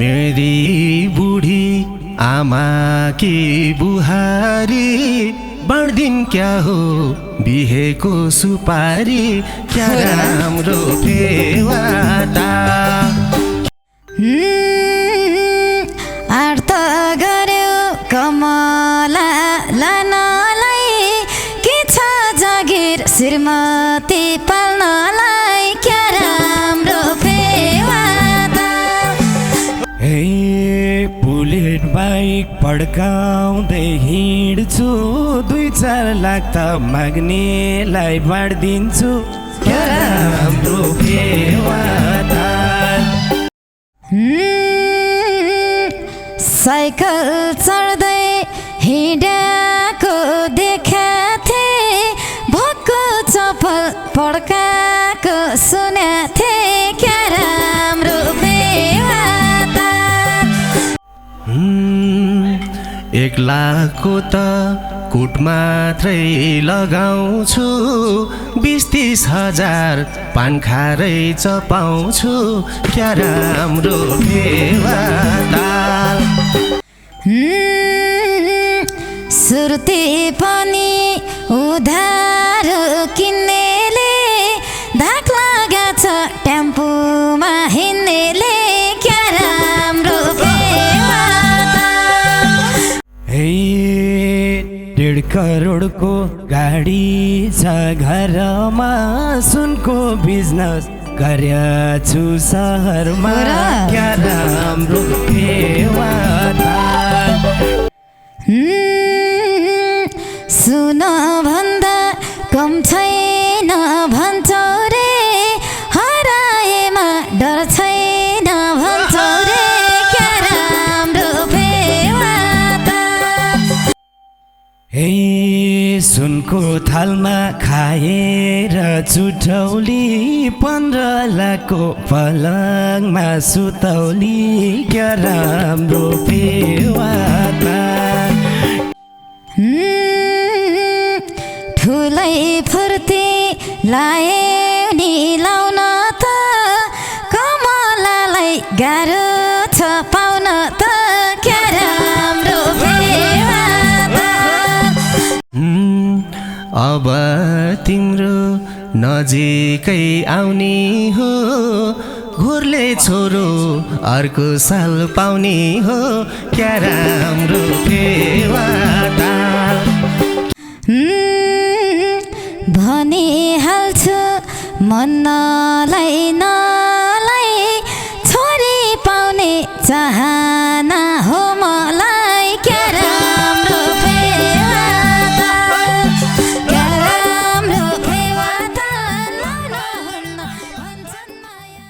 मेरी बूढ़ी आमा की बुहारी बढ्दिन क्या हो बिहेको सुपारी क्या राम्रो फेवाता आर्त गर्यो कमला लानलाई के छ जागिर श्रीमती पाल्नलाई क्या राम्रो फेवाता बुलेट बाइक पड्काउँदै हिँड्छु 2-4 लाख त माग्नेलाई बाँडिदिन्छु क्या राम्रो फेवाता साइकल चढ्दै हिँडेको देखाथे भक्कु चप्पल पड्काएको सुनेथे क्या राम्रो फेवाता 1 लाखको त कुट मात्रै लगाउँछु 20-30 हजार पान खारै चपाउँछु क्या राम्रो फेवाता सुर्ती पनि उधार किन्नेले धाक लगाछ टेम्पोमा हिँड्नेले क्या राम्रो फेवाता 1.5 करोडको गाडी छ घरमा सुनको बिजनेस गरेछु सहरमा क्या राम्रो फेवाता सुन भन्दा कम छैन भन्छौ रे हराएमा डर छैन भन्छौ रे क्या राम्रो फेवाता सुनको थालमा खाएर चुठौली 15 लाखको पलङमा सुतौली क्या राम्रो फेवाता ठुलै फुर्ती लाए नि लाउन त कमलालाई गाह्रो छ पाउन त क्या राम्रो फेवाता अब तिम्रो नजिकै आउने हो घुर्ले छोरो अर्को साल पाउने हो क्या राम्रो फेवाता भनिहाल्छु मन्नलाई नलाई छोरी पाउने चाहना हो मलाई क्या राम्रो फेवाता क्या राम्रो फेवाता लाउन हुन्न भन्छन् माया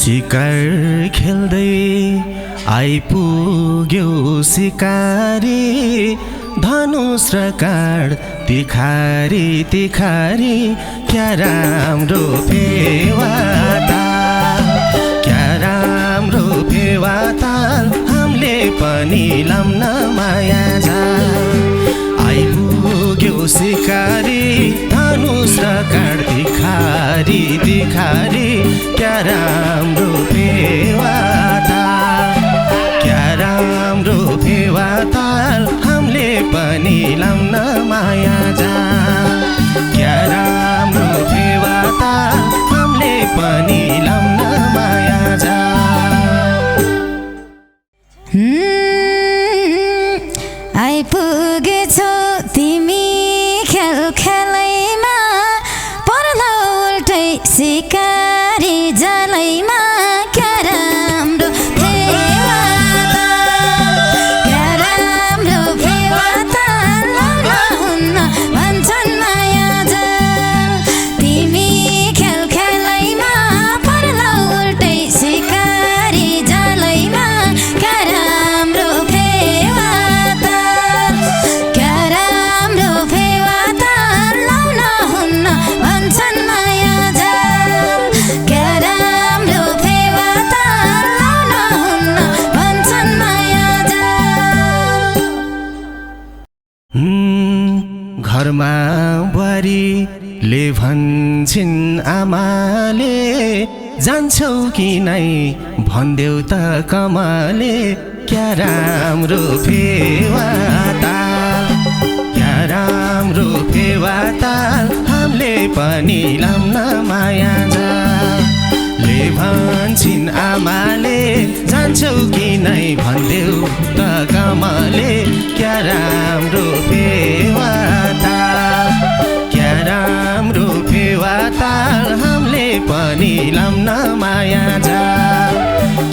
शिकार खेल्दै आइपुग्यो शिकारी धनुष र काँड तिखारी तिखारी क्या राम्रो फेवाता क्या राम्रो फेवाता हामीले पनि लाम्न माया जाल आइपुग्यो शिकारी धनुष र काँड तिखारी तिखारी क्या राम्रो फेवाता क्या राम्रो फेवाता हामीले पनि लाम्न माया जाल क्या राम्रो फेवाता हामीले पनि लाम्न माया जाल आइपुगेछौ तिमी खेल खेलैमा पर्ला उल्टै सिकारी जलैमा क्या राम्रो फेवा त, क्या राम्रो फेवा त लाउन हुन्न भन्छन् माया जाल। तिमी खेल खेलैमा पर्लौ उल्टै सिकारी जलैमा क्या राम्रो फेवा त, क्या राम्रो फेवा त लाउन हुन्न भन्छन् माया जाल। क्या राम्रो फेवा त लाउन हुन्न भन्छन् माया जाल। घरमा बुहारीले भन्छन् आमाले, जान्छौ कि नै भनिदेऊ त कमाले, क्या राम्रो फेवा ताल, क्या राम्रो फेवा ताल हामीले पनि लाउन माया जाल। ले भन्छन् आमाले, जान्छौ कि नै भनिदेऊ त कमाले, क्या राम्रो फेवा ताल, क्या राम्रो फेवा ताल हामीले पनि लाउन माया जाल।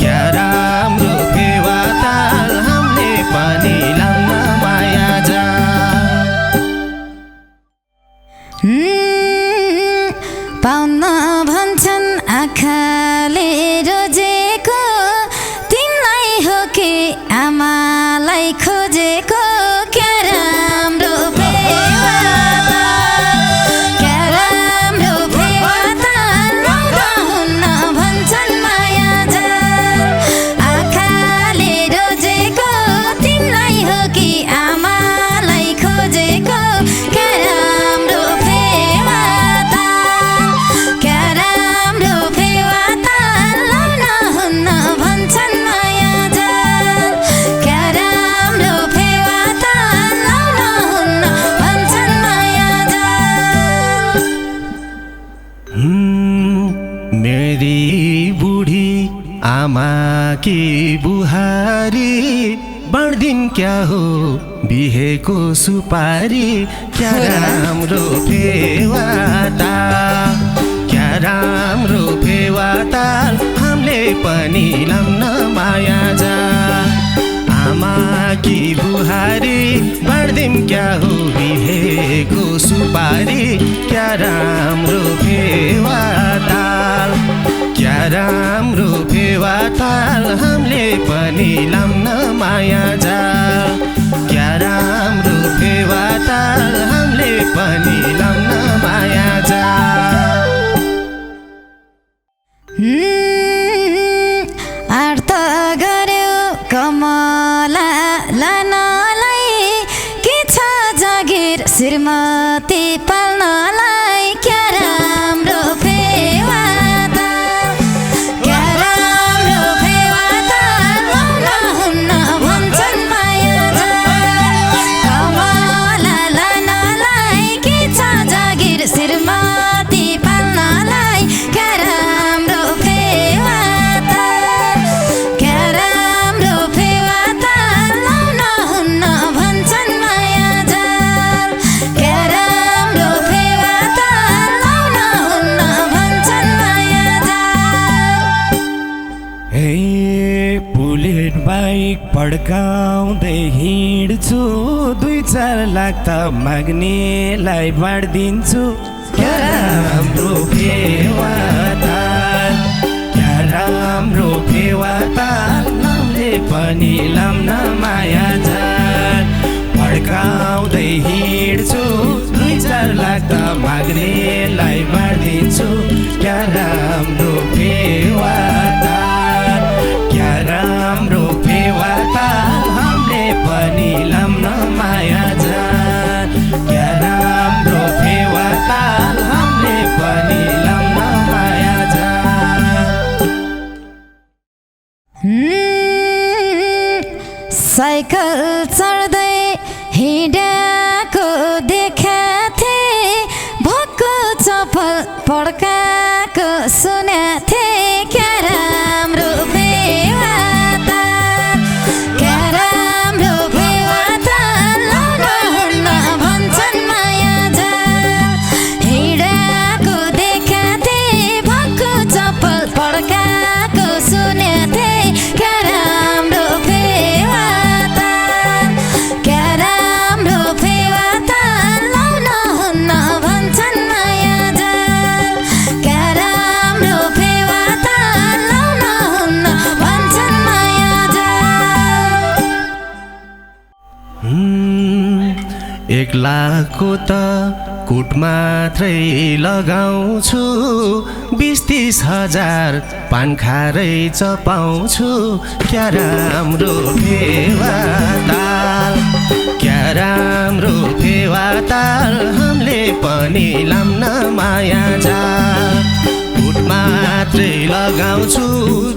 क्या राम्रो फेवा ताल हामीले पनि लाउन माया जाल। पाउन भन्छन् आँखाले रोजेको, तिमीलाई हो कि आमालाई खोजेको, क्या राम्रो फेवा त, क्या राम्रो फेवा त लाउन हुन्न भन्छन् माया जाल। आँखाले रोजेको, तिमीलाई हो कि आमालाई खोजेको, क्या राम्रो फेवा त, क्या राम्रो फेवा त लाउन हुन्न भन्छन् माया जाल। क्या राम्रो फेवा त लाउन हुन्न भन्छन् माया जाल। मेरी बुढी आमा कि बुहारी, बढ्दिन क्या हो बिहेको सुपारी, क्या राम्रो फेवा ताल, क्या राम्रो फेवा ताल हामीले पनि लाउन माया जाल। आमा कि बुहारी, बढ्दिन क्या हो बिहेको सुपारी, क्या राम्रो फेवा ताल, क्या राम्रो फेवा ताल हामीले पनि लाउन माया जाल। क्या राम्रो फेवा ताल हामीले पनि लाउन माया जाल। आर्त गर्यो कमला लानलाई, के छ जागिर श्रीमती पाल्नलाई, क्या राम्रो फेवा त, क्या राम्रो फेवा त लाउन हुन्न भन्छन् माया जाल। कमला लानलाई, के छ जागिर श्रीमती पाल्नलाई, क्या राम्रो फेवा त, क्या राम्रो फेवा त लाउन हुन्न भन्छन् माया जाल। क्या राम्रो फेवा त लाउन हुन्न भन्छन् माया जाल। हे बुलेट बाइक पड्काउँदै हिँड्छु, 2-4 लाख त माग्नेलाई बाँडिदिन्छु, क्या राम्रो फेवा ताल, क्या राम्रो फेवा ताल हामीले पनि लाउन माया जाल। पड्काउँदै हिँड्छु, 2-4 लाख त माग्नेलाई बाँडिदिन्छु, क्या राम्रो फेवा ताल, क्या राम्रो फेवा ताल हामीले पनि लाउन माया जाल। क्या राम्रो फेवा ताल हामीले पनि लाउन माया जाल। साइकल चढ्दै हिँडेको देखाथे, भक्कु चप्पल पड्काएको सुनेथे, क्या राम्रो फेवा त, क्या राम्रो फेवा त लाउन हुन्न भन्छन् माया जाल। हिँडेको देखाथे, लाखको त कुट मात्रै लगाउँछु 20-30 हजार पान खारै चपाउँछु क्या राम्रो फेवा ताल क्या राम्रो फेवा ताल हामीले पनि लाम्न माया जाल कुट मात्रै लगाउँछु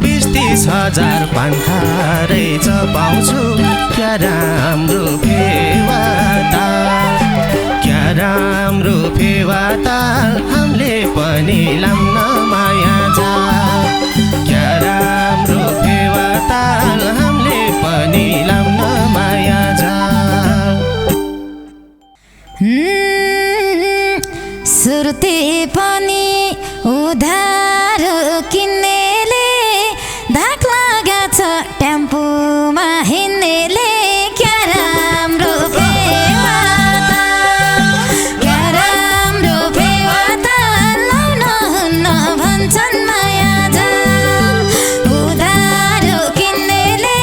20-30 हजार पान खारै चपाउँछु क्या राम्रो फेवा ताल क्या राम्रो फेवा ताल हामीले पनि लाम्न माया जाल क्या राम्रो फेवा ताल हामीले पनि लाम्न माया जाल सुर्ती पनि उधार किन्नेले धाक लगाछ टेम्पोमा हिँड्नेले क्या राम्रो फेवा ताल क्या राम्रो फेवा ताल लाउनुहुन्न भन्छन् माया जाल उधार किन्नेले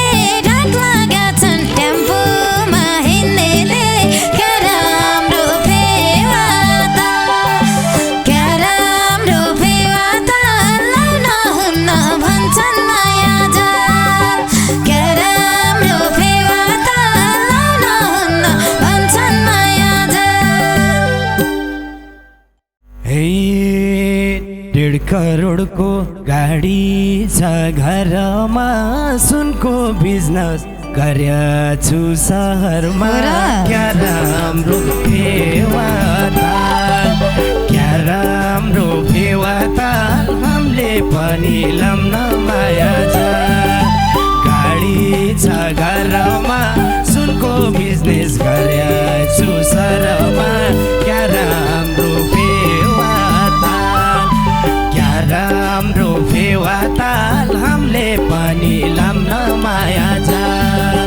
धाक लगाछन् टेम्पोमा हिँड्नेले क्या राम्रो फेवा ताल क्या राम्रो फेवा ताल लाउनुहुन्न भन्छन् माया जाल क्या राम्रो फेवा ताल लाउनुहुन्न भन्छन् माया जाल हे 1.5 करोडको गाडी छ घरमा सुनको बिजनेस गरेछु सहरमा क्या राम्रो फेवा ताल क्या राम्रो फेवा ताल हामीले पनि लाम्न माया जाल गाडी छ घरमा सुनको बिजनेस गरेछु सहरमा क्या राम्रो फेवा ताल क्या राम्रो फेवा ताल हामीले पनि लाम्न माया जाल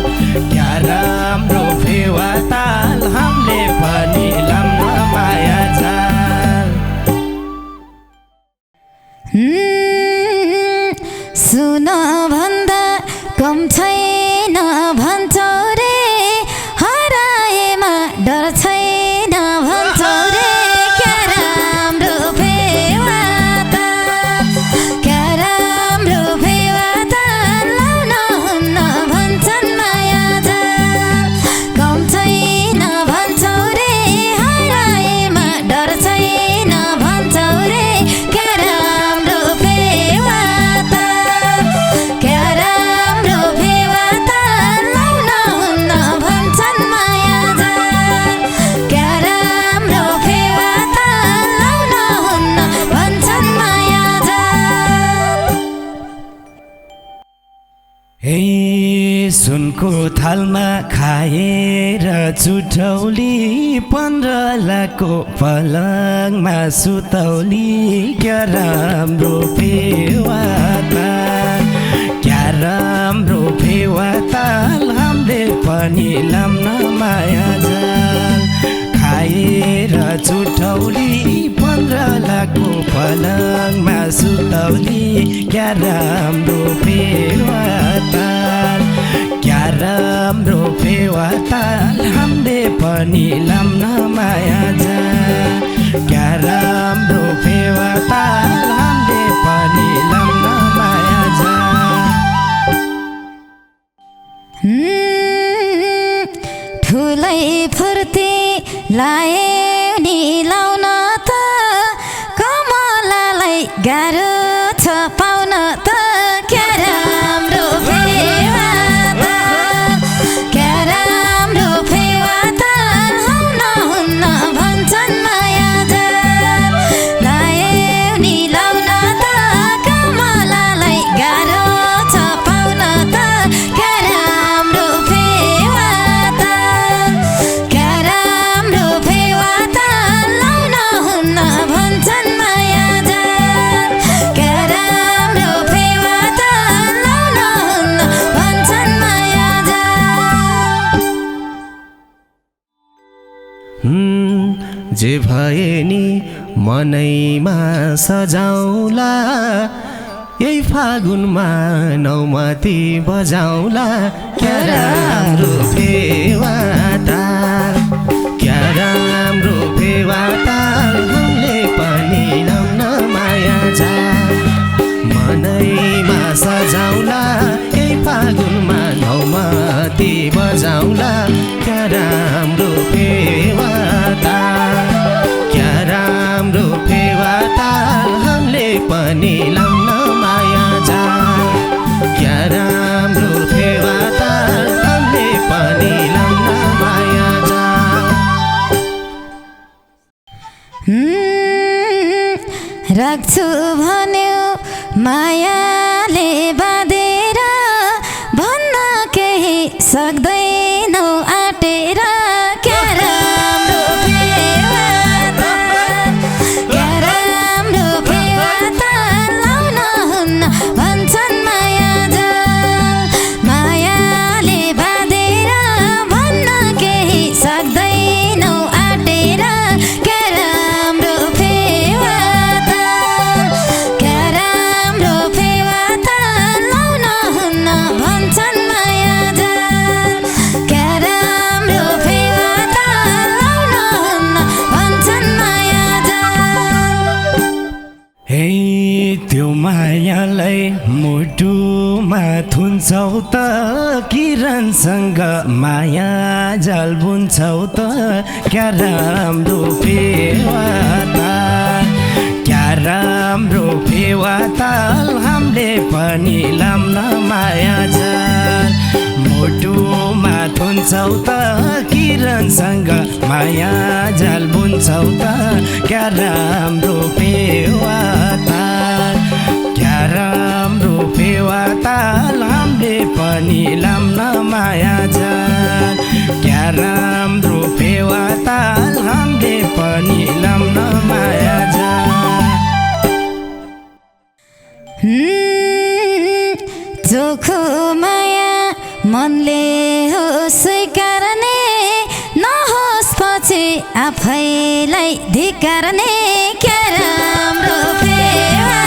क्या राम्रो फेवा ताल हामीले पनि लाम्न माया जाल सुन भन्दा कम छैन भन्छौ रे हराएमा डर छैन भन्छौ रे क्या राम्रो फेवा ताल क्या राम्रो फेवा ताल लाउनुहुन्न भन्छन् माया जाल कम छैन भन्छौ रे हराएमा डर छैन भन्छौ रे क्या राम्रो फेवा ताल क्या राम्रो फेवा ताल लाउनुहुन्न भन्छन् माया जाल क्या राम्रो फेवा ताल लाउनुहुन्न भन्छन् माया जाल हे सुनको थालमा खाएर चुठौली 15 लाखको पलङमा सुतौली क्या राम्रो फेवा ताल क्या राम्रो फेवा ताल हामीले पनि लाम्न माया जाल खाएर चुठौली 15 लाखको पलङमा सुतौली क्या राम्रो फेवा ताल क्या राम्रो फेवा ताल हामीले पनि लाम्न माया जाल क्या राम्रो फेवा ताल हामीले पनि लाम्न माया जाल ठुलै फुर्ती लाए नि लाउन त कमलालाई गाह्रो छ पाउन त क्या राम्रो फेवा ताल क्या राम्रो फेवा ताल लाउनुहुन्न भन्छन् माया जाल लाए नि लाउन त कमलालाई गाह्रो छ पाउन त क्या राम्रो फेवा ताल क्या राम्रो फेवा ताल लाउनुहुन्न भन्छन् माया जाल क्या राम्रो फेवा ताल लाउनुहुन्न भन्छन् माया जाल जे भए नि मनैमा सजाउला यही फागुनमा नौमती बजाउला क्या राम्रो फेवा ताल क्या फेवा ताल हामीले पनि लाउन माया जाल मनैमा सजाउला यही फागुनमा नौमती बजाउला क्या राम्रो फेवा ताल क्या राम्रो फेवा ताल हामीले पनि लाउन माया जाल क्या राम्रो फेवा ताल हामीले पनि लाउन माया जाल राख्छु भन्यो मायाले बाँधेर भन्न केही सक्दैनौ आँटेर क्या राम्रो फेवा ताल क्या राम्रो फेवा ताल लाउन हुन्न भन्छन् माया जाल मायाले बाँधेर भन्न केही सक्दैनौ आँटेर क्या राम्रो फेवा ताल क्या राम्रो फेवा ताल लाउन हुन्न भन्छन् माया जाल क्या राम्रो फेवा ताल लाउन हुन्न भन्छन् माया जाल हे त्यो मायालाई मुटुमा थुन्छौ त किरणसँग माया जाल बुन्छौ त क्या राम्रो फेवा ताल क्या राम्रो फेवा ताल हामीले पनि लाम्न माया जाल मुटुमा थुन्छौ त किरणसँग माया जाल बुन्छौ त क्या राम्रो फेवा ताल क्या राम्रो फेवा ताल हामीले पनि लाम्न माया जाल क्या राम्रो फेवा ताल हामीले पनि लाम्न माया जाल चोखो माया मनले हो स्वीकार्ने नहोस् पछि आफैलाई धिक्कार्ने क्या राम्रो फेवा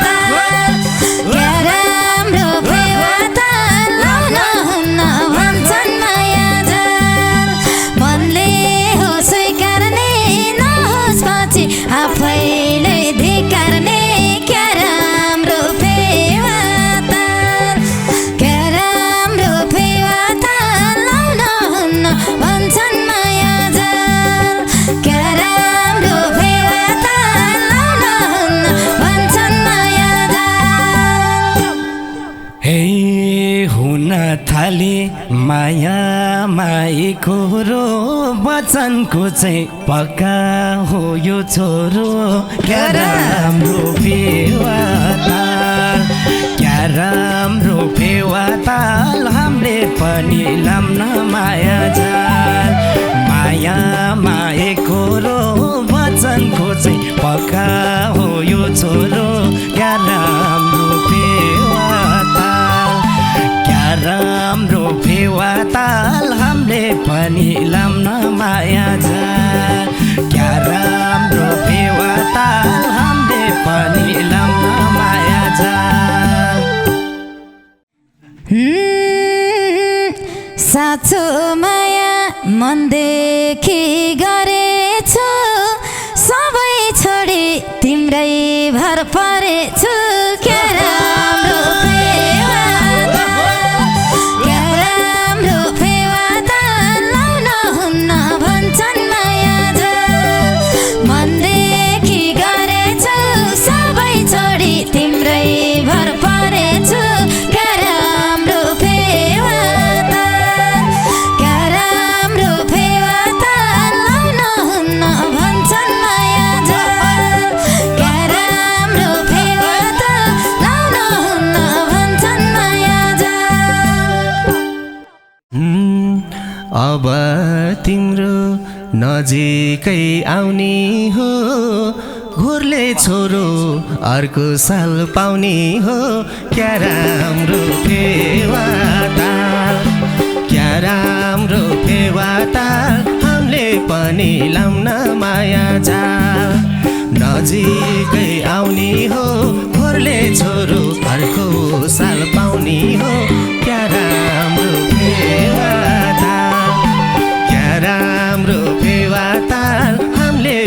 ताल क्या राम्रो फेवा ताल लाउन हुन्न भन्छन् माया जाल मनले हो स्वीकार्ने नहोस् पछि आफैलाई धिक्कार्ने क्या राम्रो फेवा ताल क्या राम्रो फेवा ताल लाउन हुन्न भन्छन् माया जाल क्या राम्रो फेवा ताल लाउन हुन्न भन्छन् माया जाल हे हुन थाले माया माईको रो वचनको चाहिँ पक्का हो यो छोरो क्या राम्रो फेवा ताल क्या राम्रो फेवा ताल हामीले पनि लाम्न माया जाल माया माएको रो वचनको चाहिँ पक्का हो यो छोरो क्या राम्रो फेवा ताल क्या राम्रो फेवा ताल हामीले पनि लाम्न माया जाल क्या राम्रो फेवा ताल हामीले पनि लाम्न माया जाल साँचो माया मनदेखि गरेछु सबै छोडी तिम्रै भर परेछु क्या राम्रो फेवा ताल क्या राम्रो फेवा ताल लाउन हुन्न भन्छन् माया जाल मनदेखि गरेछु सबै छोडी तिम्रै भर परेछु क्या राम्रो फेवा ताल क्या राम्रो फेवा ताल लाउन हुन्न भन्छन् माया जाल क्या राम्रो फेवा ताल लाउन हुन्न भन्छन् माया जाल अब तिम्रो नजिकै आउने हो घुर्ले छोरो अर्को साल पाउने हो क्या राम्रो फेवा ताल क्या राम्रो फेवा ताल हामीले पनि लाउन माया जाल नजिकै आउने हो घुर्ले छोरो अर्को साल पाउने हो क्या राम्रो फेवा ताल क्या राम्रो फेवा ताल हामीले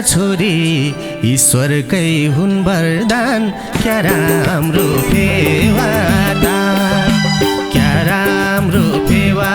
छोरी ईश्वरकै हुन् वरदान क्या राम्रो फेवा दान क्या राम्रो फेवा